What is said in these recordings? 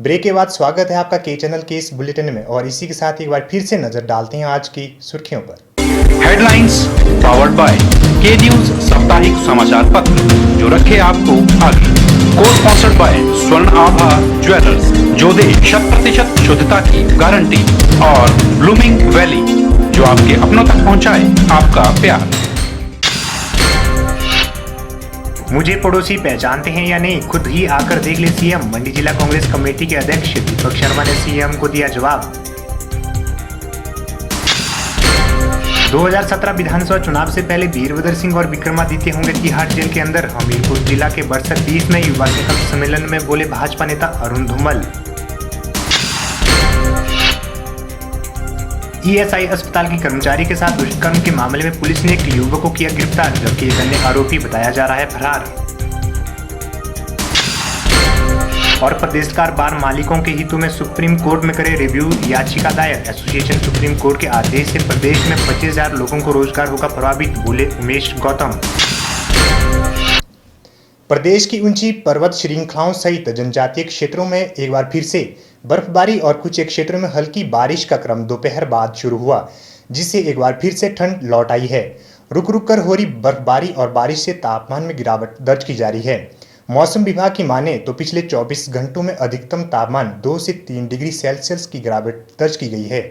Break के बाद स्वागत है आपका के चैनल के इस बुलेटिन में और इसी के साथ एक बार फिर से नजर डालते हैं आज की सुर्खियों पर। हेडलाइंस पावर्ड बाय के न्यूज साप्ताहिक समाचार पत्र जो रखे आपको आगे। को स्पॉन्सर्ड बाय स्वर्ण आभा ज्वेलर्स जो दे 100% शुद्धता की गारंटी और ब्लूमिंग वैली जो आपके अपनों तक पहुंचाए आपका प्यार। मुझे पड़ोसी पहचानते हैं या नहीं, खुद ही आकर देख ले सीएम। मंडी जिला कांग्रेस कमेटी के अध्यक्ष दीपक शर्मा ने सीएम को दिया जवाब। 2017 विधानसभा चुनाव से पहले वीरभद्र सिंह और विक्रमादित्य होंगे तिहाड़ जेल के अंदर। हमीरपुर जिला के बरसठ 20 में युवा संकल्प सम्मेलन में बोले भाजपा नेता अरुण धूमल। ईएसआई अस्पताल के कर्मचारी के साथ दुष्कर्म के मामले में पुलिस ने एक युवक को किया गिरफ्तार, जबकि एक अन्य आरोपी बताया जा रहा है फरार। और प्रदेश सरकार बार मालिकों के हितों में सुप्रीम कोर्ट में करे रिव्यू याचिका दायर। एसोसिएशन सुप्रीम कोर्ट के आदेश से प्रदेश में 25,000 लोगों को रोजगार होगा प्रभावित, बोले उमेश गौतम। प्रदेश की ऊंची पर्वत श्रृंखलाओं सहित जनजातीय क्षेत्रों में एक बार फिर से बर्फबारी और कुछ एक क्षेत्रों में हल्की बारिश का क्रम दोपहर बाद शुरू हुआ, जिससे एक बार फिर से ठंड लौट आई है। रुक रुक कर हो रही बर्फबारी और बारिश से तापमान में गिरावट दर्ज की जा रही है। मौसम विभाग की माने तो पिछले 24 घंटों में अधिकतम तापमान 2 से 3 डिग्री सेल्सियस की गिरावट दर्ज की गई है।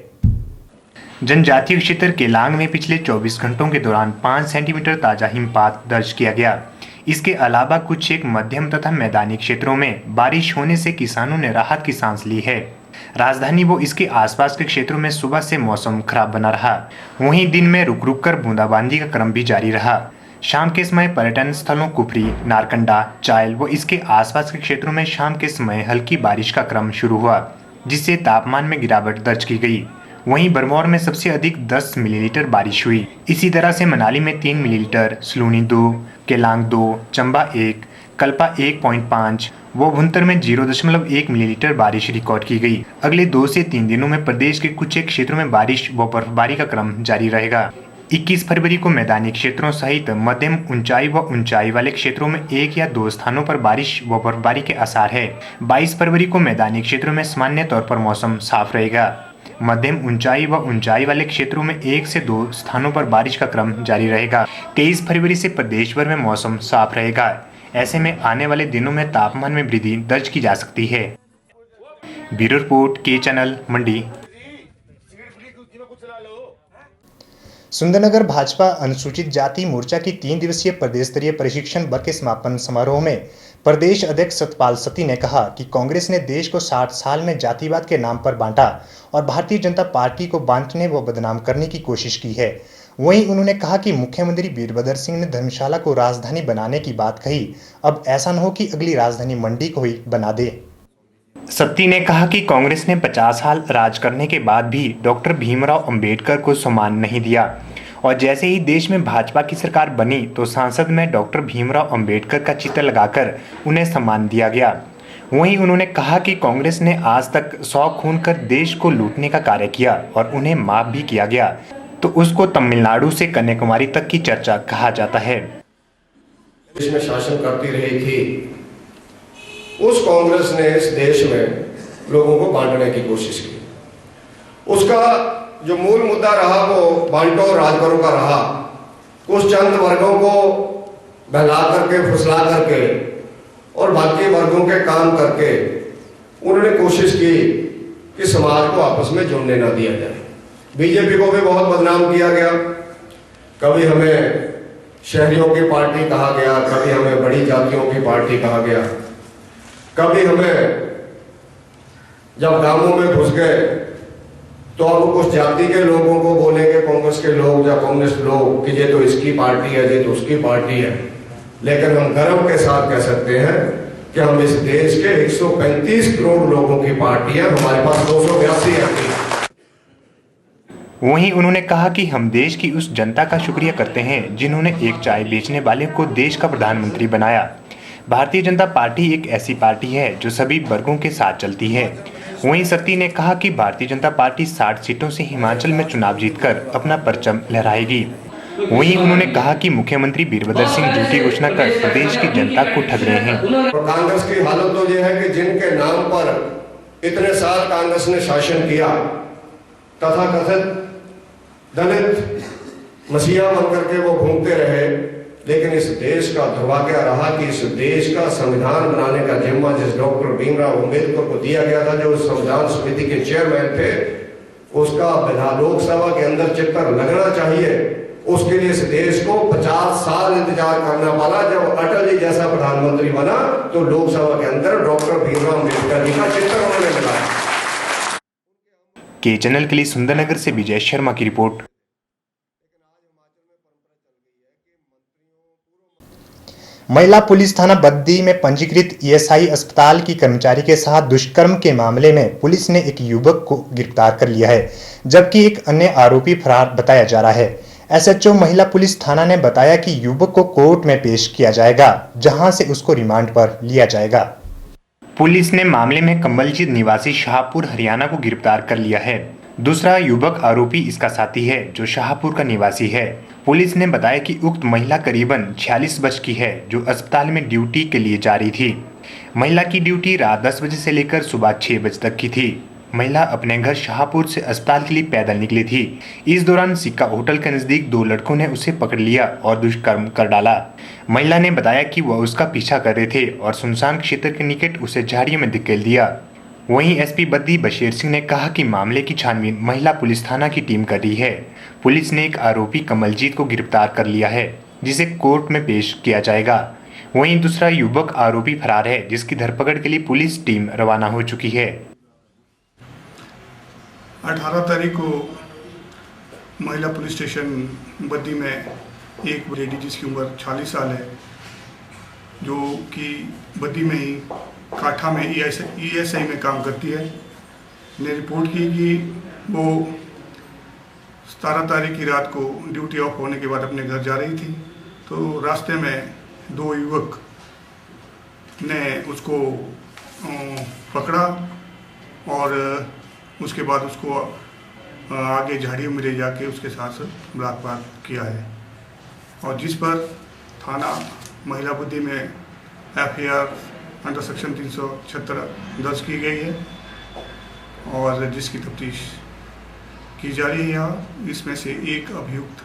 जनजातीय क्षेत्र केलांग में पिछले 24 घंटों के दौरान 5 सेंटीमीटर ताजा हिमपात दर्ज किया गया। इसके अलावा कुछ एक मध्यम तथा मैदानी क्षेत्रों में बारिश होने से किसानों ने राहत की सांस ली है। राजधानी व इसके आसपास के क्षेत्रों में सुबह से मौसम खराब बना रहा, वहीं दिन में रुक रुक कर बूंदाबांदी का क्रम भी जारी रहा। शाम के समय पर्यटन स्थलों कुफरी, नारकंडा, चायल व इसके आसपास के क्षेत्रों में शाम के समय हल्की बारिश का क्रम शुरू हुआ, जिससे तापमान में गिरावट दर्ज की गई। वहीं बरमौर में सबसे अधिक 10 मिलीलीटर बारिश हुई। इसी तरह से मनाली में 3 मिलीलीटर, सलूनी 2, केलांग 2, चंबा 1, कल्पा 1.5 व भुंतर में 0.1 मिलीलीटर बारिश रिकॉर्ड की गई। अगले 2 से 3 दिनों में प्रदेश के कुछ एक क्षेत्रों में बारिश व बर्फबारी का क्रम जारी रहेगा। 21 फरवरी को मैदानी क्षेत्रों सहित मध्यम ऊंचाई व ऊंचाई वाले क्षेत्रों में 1 या 2 स्थानों पर बारिश व बर्फबारी के आसार है। 22 फरवरी को मैदानी क्षेत्रों में सामान्य तौर पर मौसम साफ रहेगा। मध्यम ऊंचाई व ऊंचाई वाले क्षेत्रों में 1 से 2 स्थानों पर बारिश का क्रम जारी रहेगा। 23 फरवरी से प्रदेश भर में मौसम साफ रहेगा। ऐसे में आने वाले दिनों में तापमान में वृद्धि दर्ज की जा सकती है। ब्यूरो रिपोर्ट के चैनल मंडी। सुंदरनगर भाजपा अनुसूचित जाति मोर्चा की 3 दिवसीय प्रदेश स्तरीय प्रशिक्षण वर्ग के समापन समारोह में प्रदेश अध्यक्ष सतपाल सत्ती ने कहा कि कांग्रेस ने देश को 60 साल में जातिवाद के नाम पर बांटा और भारतीय जनता पार्टी को बांटने व बदनाम करने की कोशिश की है। वहीं उन्होंने कहा कि मुख्यमंत्री वीरभद्र सिंह ने धर्मशाला को राजधानी बनाने की बात कही। अब ऐसा न हो कि अगली राजधानी मंडी को ही बना दे। सत्ती ने कहा कि कांग्रेस ने 50 साल राज करने के बाद भी डॉक्टर भीमराव अंबेडकर को सम्मान नहीं दिया और जैसे ही देश में भाजपा की सरकार बनी तो संसद में डॉक्टर भीमराव अंबेडकर का चित्र लगाकर उन्हें सम्मान दिया गया। वहीं उन्होंने कहा कि कांग्रेस ने आज तक 100 खून कर देश को लूटने का कार्य किया और उन्हें माफ भी किया गया, तो उसको तमिलनाडु से कन्याकुमारी तक की चर्चा कहा जाता है। देश में शासन करती रही थी, उस कांग्रेस ने इस देश में लोगों को बांटने की कोशिश की। उसका जो मूल मुद्दा रहा वो बांटो और राज करो का रहा। कुछ चंद वर्गों को बहला करके, फुसला करके और बाकी वर्गों के काम करके उन्होंने कोशिश की कि समाज को आपस में जुड़ने न दिया जाए। बीजेपी को भी बहुत बदनाम किया गया। कभी हमें शहरियों की पार्टी कहा गया, कभी हमें बड़ी जातियों की पार्टी कहा गया, कभी हमें जब गांवों में घुस गए तो अब कुछ जाति के लोगों को बोलेंगे कांग्रेस के लोग या कम्युनिस्ट लोग कि ये तो इसकी पार्टी है, ये तो उसकी पार्टी है। लेकिन हम गर्व के साथ कह सकते हैं कि हम इस देश के 135 करोड़ लोगों की पार्टी है, हमारे पास 282 एमपी। वहीं उन्होंने कहा कि हम देश की उस जनता का शुक्रिया करते हैं जिन्होंने एक चाय बेचने वाले को देश का प्रधानमंत्री बनाया। भारतीय जनता पार्टी एक ऐसी पार्टी है जो सभी वर्गों के साथ चलती है। वहीं सत्ती ने कहा कि भारतीय जनता पार्टी 60 सीटों से हिमाचल में चुनाव जीतकर अपना परचम लहराएगी। वहीं उन्होंने कहा कि मुख्यमंत्री वीरभद्र सिंह झूठी घोषणा कर प्रदेश की जनता को ठग रहे हैं। कांग्रेस की हालत तो यह है कि जिनके नाम पर इतने साल कांग्रेस ने शासन किया, तथाकथित दलित मसीहा बनकर के वो घूमते रहे, लेकिन इस देश का दुर्भाग्य रहा कि इस देश का संविधान बनाने का जिम्मा जिस डॉक्टर भीमराव अम्बेडकर को दिया गया था, जो संविधान समिति के चेयरमैन थे, उसका लोकसभा के अंदर चक्कर लगना चाहिए। उसके लिए इस देश को 50 साल इंतजार करना पड़ा। जब अटल जी जैसा प्रधानमंत्री बना तो लोकसभा के अंदर डॉक्टर भीमराव अम्बेडकर जी का चित्र उन्होंने लगाया। के चैनल के लिए सुंदरनगर से विजय शर्मा की रिपोर्ट। महिला पुलिस थाना बद्दी में पंजीकृत ईएसआई अस्पताल की कर्मचारी के साथ दुष्कर्म के मामले में पुलिस ने एक युवक को गिरफ्तार कर लिया है, जबकि एक अन्य आरोपी फरार बताया जा रहा है। एसएचओ महिला पुलिस थाना ने बताया कि युवक को कोर्ट में पेश किया जाएगा, जहां से उसको रिमांड पर लिया जाएगा। पुलिस ने मामले में कंबलजीत निवासी शाहपुर हरियाणा को गिरफ्तार कर लिया है। दूसरा युवक आरोपी इसका साथी है, जो शाहपुर का निवासी है। पुलिस ने बताया कि उक्त महिला करीबन 46 वर्ष की है, जो अस्पताल में ड्यूटी के लिए जा रही थी। महिला की ड्यूटी रात 10 बजे से लेकर सुबह 6 बजे तक की थी। महिला अपने घर शाहपुर से अस्पताल के लिए पैदल निकली थी। इस दौरान सिक्का होटल के नजदीक 2 लड़कों ने उसे पकड़ लिया और दुष्कर्म कर डाला। महिला ने बताया कि वह उसका पीछा कर रहे थे और सुनसान क्षेत्र के निकट उसे झाड़ियों में धकेल दिया। वहीं एसपी बद्दी बशीर सिंह ने कहा कि मामले की छानबीन महिला पुलिस थाना की टीम कर रही है। पुलिस ने एक आरोपी कमलजीत को गिरफ्तार कर लिया है, जिसे कोर्ट में पेश किया जाएगा। वहीं दूसरा युवक आरोपी फरार है, जिसकी धरपकड़ के लिए पुलिस टीम रवाना हो चुकी है। 18 तारीख को महिला पुलिस स्टेशन बद्दी में एक लेडी जिसकी उम्र 40 साल है, जो कि बद्दी में ही काठा में ईएसआई में काम करती है, ने रिपोर्ट की कि वो 17 तारीख की रात को ड्यूटी ऑफ होने के बाद अपने घर जा रही थी। तो रास्ते में 2 युवक ने उसको पकड़ा और उसके बाद उसको आगे झाड़ियों में ले जाके उसके साथ बलात्कार किया है, और जिस पर थाना महिला बद्दी में एफआईआर अंडर सेक्शन 376 दर्ज की गई है और जिसकी तफ्तीश की जा रही है। यहाँ इसमें से एक अभियुक्त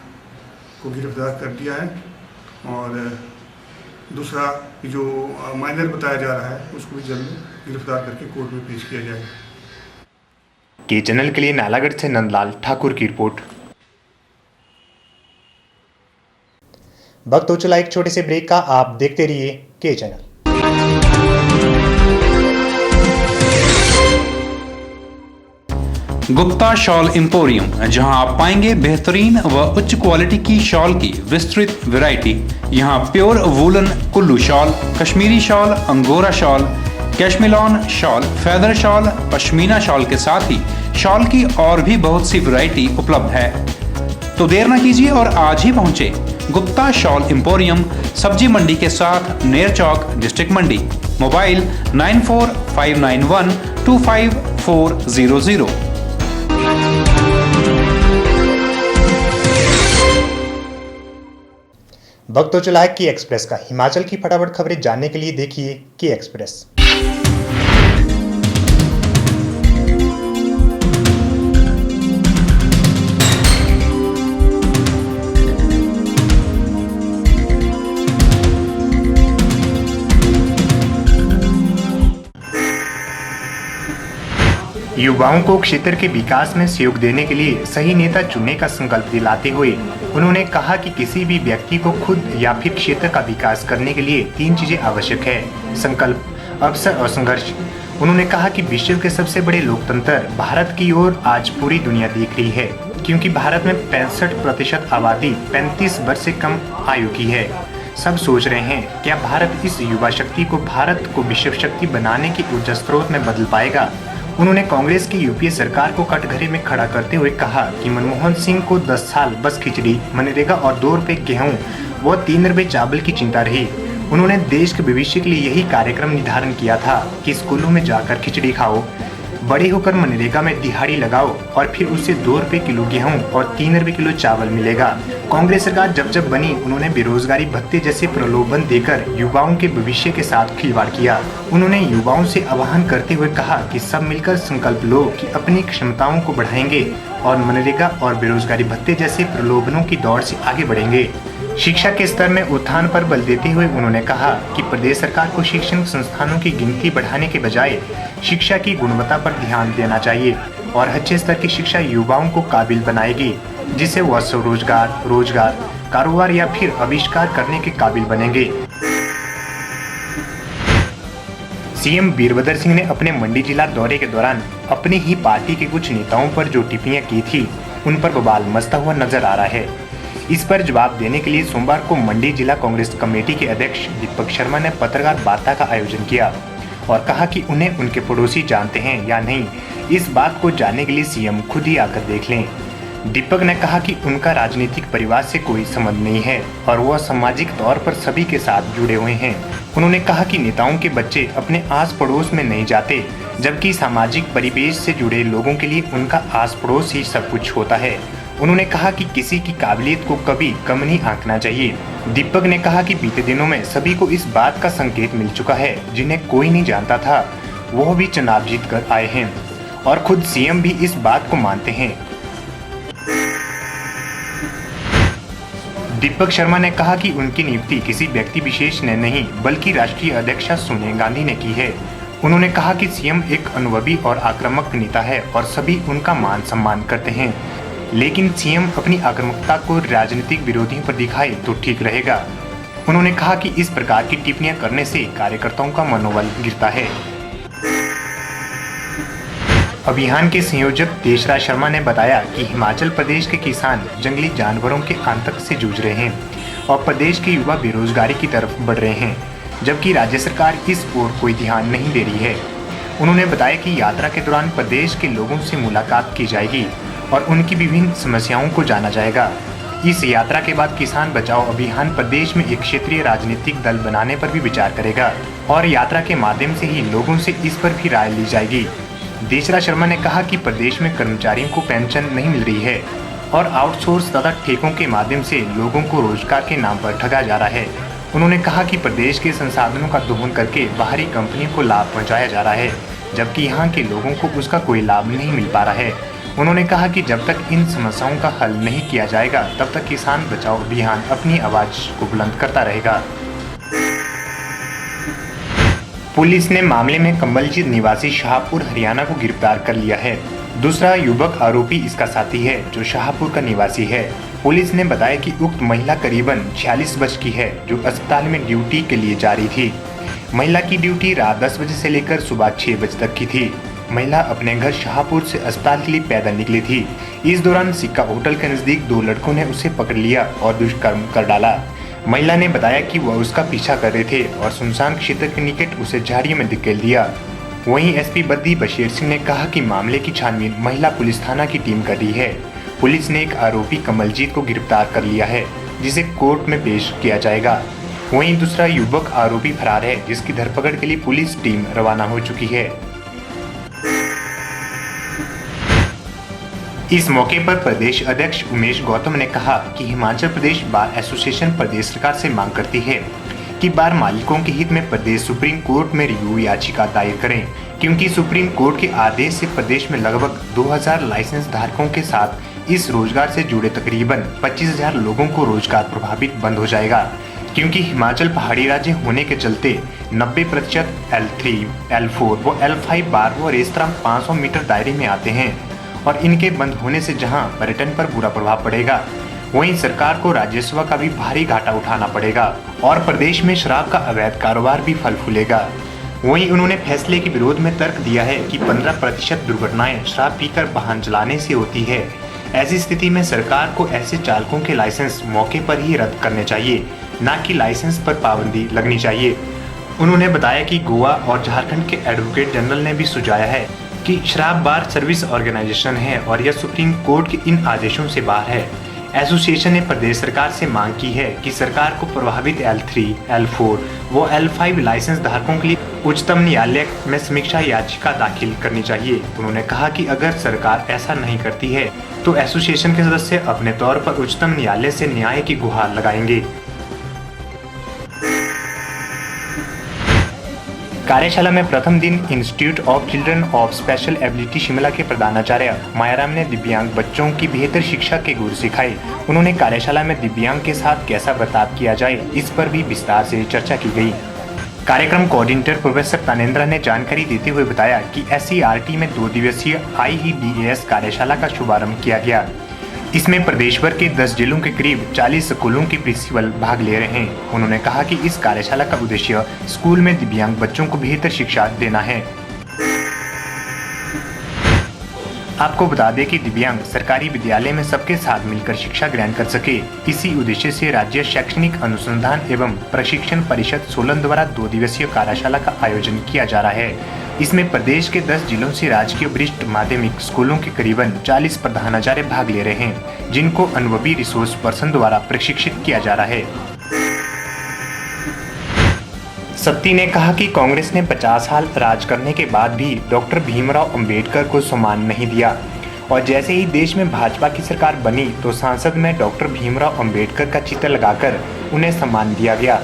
को गिरफ्तार कर दिया है और दूसरा जो माइनर बताया जा रहा है उसको भी जल्द गिरफ्तार करके कोर्ट में पेश किया जाएगा। के चैनल के लिए नालागढ़ से नंदलाल ठाकुर की रिपोर्ट। वक्त हो चला एक छोटे से ब्रेक का, आप देखते रहिए के चैनल। गुप्ता शॉल एम्पोरियम, जहां आप पाएंगे बेहतरीन व उच्च क्वालिटी की शॉल की विस्तृत वैरायटी। यहां pure woollen Kullu shawl, Kashmiri shawl, angora shawl, cashmilon shawl, feather shawl, pashmina shawl के साथ ही शॉल की और भी बहुत सी वैरायटी उपलब्ध है। तो देर न कीजिए और आज ही पहुंचे गुप्ता शॉल एम्पोरियम, सब्जी मंडी के साथ नेर चौक, डिस्ट्रिक्ट मंडी। मोबाइल 9459125400। वक्त हो चला है की एक्सप्रेस का। हिमाचल की फटाफट खबरें जानने के लिए देखिए की एक्सप्रेस। युवाओं को क्षेत्र के विकास में सहयोग देने के लिए सही नेता चुनने का संकल्प दिलाते हुए उन्होंने कहा कि किसी भी व्यक्ति को खुद या फिर क्षेत्र का विकास करने के लिए 3 चीजें आवश्यक है: संकल्प, अवसर और संघर्ष। उन्होंने कहा कि विश्व के सबसे बड़े लोकतंत्र भारत की ओर आज पूरी दुनिया देख रही है, क्योंकि भारत में 65% आबादी 35 वर्ष से कम आयु की है। सब सोच रहे हैं क्या भारत इस युवा शक्ति को भारत को विश्व शक्ति बनाने के ऊर्जा स्रोत में बदल पाएगा। उन्होंने कांग्रेस की यूपीए सरकार को कटघरे में खड़ा करते हुए कहा कि मनमोहन सिंह को 10 साल बस खिचड़ी, मनरेगा और 2 रुपए गेहूं व 3 रुपए चावल की चिंता रही। उन्होंने देश के भविष्य के लिए यही कार्यक्रम निर्धारण किया था कि स्कूलों में जाकर खिचड़ी खाओ, बड़े होकर मनरेगा में दिहाड़ी लगाओ और फिर उससे 2 रुपए किलो गेहूं और 3 रुपए किलो चावल मिलेगा। कांग्रेस सरकार जब बनी उन्होंने बेरोजगारी भत्ते जैसे प्रलोभन देकर युवाओं के भविष्य के साथ खिलवाड़ किया। उन्होंने युवाओं से आह्वान करते हुए कहा कि सब मिलकर संकल्प लो कि अपनी क्षमताओं को बढ़ाएंगे और मनरेगा और बेरोजगारी भत्ते जैसे प्रलोभनों की दौड़ से आगे बढ़ेंगे। शिक्षा के स्तर में उत्थान पर बल देते हुए उन्होंने कहा कि प्रदेश सरकार को शिक्षण संस्थानों की गिनती बढ़ाने के बजाय शिक्षा की गुणवत्ता पर ध्यान देना चाहिए और अच्छे स्तर की शिक्षा युवाओं को काबिल बनाएगी, जिससे वह स्वरोजगार, रोजगार, कारोबार या फिर आविष्कार करने के काबिल बनेंगे। सीएम वीरभद्र सिंह ने अपने मंडी जिला दौरे के दौरान अपनी ही पार्टी के कुछ नेताओं पर जो टिप्पणियां की थी उन पर बवाल मचता हुआ नजर आ रहा है। इस पर जवाब देने के लिए सोमवार को मंडी जिला कांग्रेस कमेटी के अध्यक्ष दीपक शर्मा ने पत्रकार वार्ता का आयोजन किया और कहा कि उन्हें उनके पड़ोसी जानते हैं या नहीं, इस बात को जानने के लिए सीएम खुद ही आकर देख लें। दीपक ने कहा कि उनका राजनीतिक परिवार से कोई संबंध नहीं है और वह सामाजिक तौर पर सभी के साथ जुड़े हुए हैं। उन्होंने कहा कि नेताओं के बच्चे अपने आस पड़ोस में नहीं जाते, जबकि सामाजिक परिवेश से जुड़े लोगों के लिए उनका आस पड़ोस ही सब कुछ होता है। उन्होंने कहा कि किसी की काबिलियत को कभी कम नहीं आंकना चाहिए। दीपक ने कहा कि बीते दिनों में सभी को इस बात का संकेत मिल चुका है, जिन्हें कोई नहीं जानता था वह भी चुनाव जीत कर आए हैं और खुद सीएम भी इस बात को मानते हैं। दीपक शर्मा ने कहा कि उनकी नियुक्ति किसी व्यक्ति विशेष ने नहीं बल्कि राष्ट्रीय अध्यक्ष सोनिया गांधी ने की है। उन्होंने कहा कि सीएम एक अनुभवी और आक्रामक नेता है और सभी उनका मान सम्मान करते हैं, लेकिन सीएम अपनी आक्रामकता को राजनीतिक विरोधियों पर दिखाए तो ठीक रहेगा। उन्होंने कहा कि इस प्रकार की टिप्पणियां करने से कार्यकर्ताओं का मनोबल गिरता है। अभियान के संयोजक देशराज शर्मा ने बताया कि हिमाचल प्रदेश के किसान जंगली जानवरों के आतंक से जूझ रहे हैं और प्रदेश के युवा बेरोजगारी की तरफ बढ़ रहे हैं, जबकि राज्य सरकार इस ओर कोई ध्यान नहीं दे रही है। उन्होंने बताया कि यात्रा के दौरान प्रदेश के लोगों से मुलाकात की जाएगी और उनकी विभिन्न समस्याओं को जाना जाएगा। इस यात्रा के बाद किसान बचाओ अभियान प्रदेश में एक क्षेत्रीय राजनीतिक दल बनाने पर भी विचार करेगा और यात्रा के माध्यम से ही लोगों से इस पर भी राय ली जाएगी। देशराज शर्मा ने कहा कि प्रदेश में कर्मचारियों को पेंशन नहीं मिल रही है और आउटसोर्स तथा ठेकों के माध्यम से लोगों को रोजगार के नाम पर ठगा जा रहा है। उन्होंने कहा कि प्रदेश के संसाधनों का दोहन करके बाहरी कंपनियों को लाभ पहुंचाया जा रहा है, जबकि यहाँ के लोगों को उसका कोई लाभ नहीं मिल पा रहा है। उन्होंने कहा कि जब तक इन समस्याओं का हल नहीं किया जाएगा तब तक किसान बचाओ अभियान अपनी आवाज को बुलंद करता रहेगा। पुलिस ने मामले में कंबलजीत निवासी शाहपुर हरियाणा को गिरफ्तार कर लिया है। दूसरा युवक आरोपी इसका साथी है जो शाहपुर का निवासी है। पुलिस ने बताया कि उक्त महिला करीबन 46 वर्ष की है जो अस्पताल में ड्यूटी के लिए जा रही थी। महिला की ड्यूटी रात 10 बजे से लेकर सुबह 6 बजे तक की थी। महिला अपने घर शाहपुर से अस्पताल के लिए पैदल निकली थी। इस दौरान सिक्का होटल के नजदीक 2 लड़कों ने उसे पकड़ लिया और दुष्कर्म कर डाला। महिला ने बताया कि वह उसका पीछा कर रहे थे और सुनसान क्षेत्र के निकट उसे झाड़ियों में धकेल दिया। वहीं एसपी बद्दी बशीर सिंह ने कहा कि मामले की छानबीन महिला पुलिस थाना की टीम कर रही है। पुलिस ने एक आरोपी कमलजीत को गिरफ्तार कर लिया है, जिसे कोर्ट में पेश किया जाएगा। वहीं दूसरा युवक आरोपी फरार है, जिसकी धरपकड़ के लिए पुलिस टीम रवाना हो चुकी है। इस मौके पर प्रदेश अध्यक्ष उमेश गौतम ने कहा कि हिमाचल प्रदेश बार एसोसिएशन प्रदेश सरकार से मांग करती है कि बार मालिकों के हित में प्रदेश सुप्रीम कोर्ट में रिव्यू याचिका दायर करें, क्योंकि सुप्रीम कोर्ट के आदेश से प्रदेश में लगभग 2000 लाइसेंस धारकों के साथ इस रोजगार से जुड़े तकरीबन 25,000 लोगों को रोजगार प्रभावित बंद हो जाएगा, क्योंकि हिमाचल पहाड़ी राज्य होने के चलते 90% L3, L4 व L5 बार व रेस्तरां 500 मीटर दायरे में आते हैं और इनके बंद होने से जहां पर्यटन पर बुरा प्रभाव पड़ेगा, वहीं सरकार को राजस्व का भी भारी घाटा उठाना पड़ेगा और प्रदेश में शराब का अवैध कारोबार भी फल फूलेगा। वहीं उन्होंने फैसले के विरोध में तर्क दिया है कि 15% दुर्घटनाएं शराब पीकर वाहन चलाने से होती है। ऐसी स्थिति में सरकार को ऐसे चालकों के लाइसेंस मौके पर ही रद्द करने चाहिए, न कि लाइसेंस पर पाबंदी लगनी चाहिए। उन्होंने बताया कि गोवा और झारखंड के एडवोकेट जनरल ने भी सुझाया है कि शराब बार सर्विस ऑर्गेनाइजेशन है और यह सुप्रीम कोर्ट के इन आदेशों से बाहर है। एसोसिएशन ने प्रदेश सरकार से मांग की है कि सरकार को प्रभावित L3, L4 व L5 लाइसेंस धारकों के लिए उच्चतम न्यायालय में समीक्षा याचिका दाखिल करनी चाहिए। उन्होंने कहा कि अगर सरकार ऐसा नहीं करती है तो एसोसिएशन के सदस्य अपने तौर पर उच्चतम न्यायालय से न्याय की गुहार लगाएंगे। कार्यशाला में प्रथम दिन institute of children of special ability Shimla के प्रधानाचार्य मायाराम ने दिव्यांग बच्चों की बेहतर शिक्षा के गुर सिखाए। उन्होंने कार्यशाला में दिव्यांग के साथ कैसा बर्ताव किया जाए, इस पर भी विस्तार से चर्चा की गई। कार्यक्रम कोऑर्डिनेटर प्रोफेसर तानेंद्र ने जानकारी देते हुए बताया कि SCERT में 2 दिवसीय IEDAS कार्यशाला का शुभारंभ किया गया। इसमें प्रदेश भर के 10 जिलों के करीब 40 स्कूलों के प्रिंसिपल भाग ले रहे हैं। उन्होंने कहा कि इस कार्यशाला का उद्देश्य स्कूल में दिव्यांग बच्चों को बेहतर शिक्षा देना है। आपको बता दें कि दिव्यांग सरकारी विद्यालय में सबके साथ मिलकर शिक्षा ग्रहण कर सके, इसी उद्देश्य से राज्य शैक्षणिक अनुसंधान एवं प्रशिक्षण परिषद सोलन द्वारा 2 दिवसीय कार्यशाला का आयोजन किया जा रहा है। इसमें प्रदेश के 10 जिलों से राजकीय वरिष्ठ माध्यमिक स्कूलों के करीबन 40 प्रधानाचार्य भाग ले रहे हैं, जिनको अनुभवी रिसोर्स पर्सन द्वारा प्रशिक्षित किया जा रहा है। सत्ती ने कहा कि कांग्रेस ने 50 साल राज करने के बाद भी डॉक्टर भीमराव अंबेडकर को सम्मान नहीं दिया और जैसे ही देश में भाजपा की सरकार बनी तो संसद में डॉक्टर भीमराव अंबेडकर का चित्र लगाकर उन्हें सम्मान दिया गया।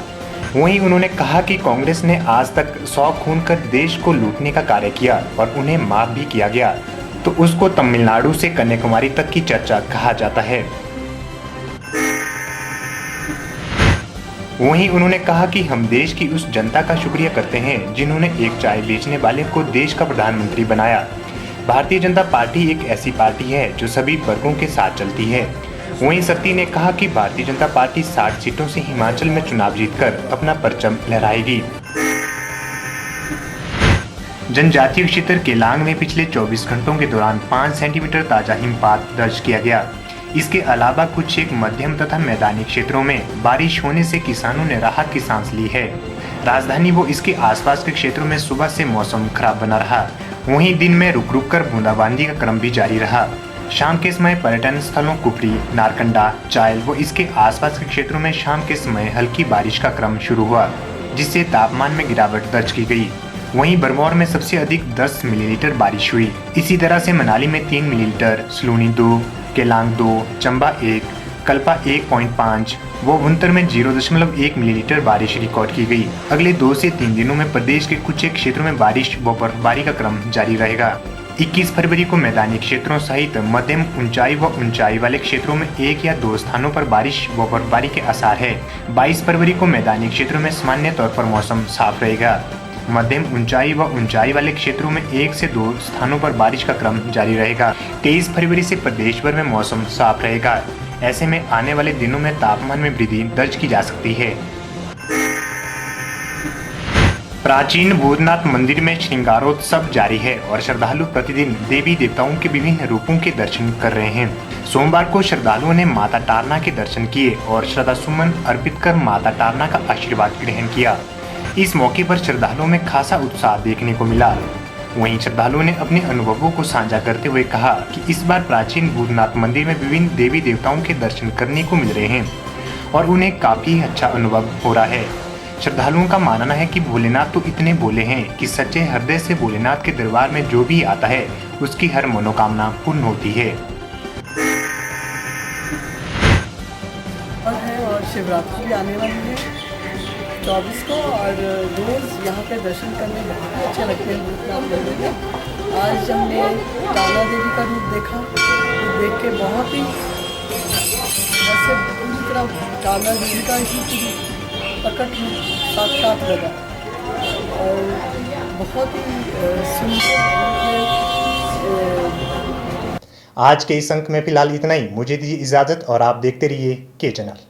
वहीं उन्होंने कहा कि कांग्रेस ने आज तक 100 खून कर देश को लूटने का कार्य किया और उन्हें माफ भी किया गया, तो उसको तमिलनाडु से कन्याकुमारी तक की चर्चा कहा जाता है। वहीं उन्होंने कहा कि हम देश की उस जनता का शुक्रिया करते हैं जिन्होंने एक चाय बेचने वाले को देश का प्रधानमंत्री बनाया। भारतीय जनता पार्टी एक ऐसी पार्टी है जो सभी वर्गों के साथ चलती है। वहीं सत्ती ने कहा कि भारतीय जनता पार्टी 60 सीटों से हिमाचल में चुनाव जीतकर अपना परचम लहराएगी। जनजातीय क्षेत्र केलांग में पिछले 24 घंटों के दौरान 5 सेंटीमीटर ताजा हिमपात दर्ज किया गया। इसके अलावा कुछ एक मध्यम तथा मैदानी क्षेत्रों में बारिश होने से किसानों ने राहत की सांस ली है। राजधानी व इसके आसपास के क्षेत्रों में सुबह से मौसम खराब बना रहा, वहीं दिन में रुक रुक कर बूंदाबांदी का क्रम भी जारी रहा। शाम के समय पर्यटन स्थलों कुफरी, नारकंडा, चायल व इसके आसपास के क्षेत्रों में शाम के समय हल्की बारिश का क्रम शुरू हुआ, जिससे तापमान में गिरावट दर्ज की गई। वहीं भरमौर में सबसे अधिक 10 मिलीलीटर बारिश हुई। इसी तरह से मनाली में 3 मिलीलीटर, सलूनी 2, केलांग 2, चंबा 1, कल्पा 1.5 व भुंतर में 0.1 मिलीलीटर बारिश रिकॉर्ड की गई। अगले 2 से 3 दिनों में प्रदेश के कुछ एक क्षेत्रों में बारिश व बर्फबारी का क्रम जारी रहेगा। 21 फरवरी को मैदानी क्षेत्रों सहित मध्यम ऊंचाई व ऊंचाई वाले क्षेत्रों में 1 या 2 स्थानों पर बारिश व बर्फबारी के आसार है। 22 फरवरी को मैदानी क्षेत्रों में सामान्य तौर पर मौसम साफ रहेगा। मध्यम ऊंचाई व ऊंचाई वाले क्षेत्रों में 1 से 2 स्थानों पर बारिश का क्रम जारी रहेगा। 23 फरवरी से प्रदेश भर में मौसम साफ रहेगा। ऐसे में आने वाले दिनों में तापमान में वृद्धि दर्ज की जा सकती है। प्राचीन भूतनाथ मंदिर में श्रृंगारोत्सव जारी है और श्रद्धालु प्रतिदिन देवी देवताओं के विभिन्न रूपों के दर्शन कर रहे हैं। सोमवार को श्रद्धालुओं ने माता तारना के दर्शन किए और श्रद्धा सुमन अर्पित कर माता तारना का आशीर्वाद ग्रहण किया। इस मौके पर श्रद्धालुओं में खासा उत्साह देखने को मिला। वहीं श्रद्धालुओं ने अपने अनुभवों को साझा करते हुए कहा कि इस बार प्राचीन भूतनाथ मंदिर में विभिन्न देवी देवताओं के दर्शन करने को मिल रहे हैं और उन्हें काफी अच्छा अनुभव हो रहा है। श्रद्धालुओं का मानना है कि भोलेनाथ तो इतने भोले हैं कि सच्चे हृदय से भोलेनाथ के दरबार में जो भी आता है उसकी हर मनोकामना पूर्ण होती है। और शिवरात्रि भी आने वाली है 24 को और रोज़ यहाँ पे दर्शन करने बहुत अच्छे लगते हैं भूतनाथ मंदिर में। आज हमने काला देवी का रूप देखा, तो देख के बहुत ही जैसे पूरी तरह काला देवी का ही पूरी प्रकट साक्षात लगा और बहुत ही सुंदर। आज के इस अंक में फिलहाल इतना ही। मुझे दीजिए इजाजत और आप देखते रहिए के चैनल।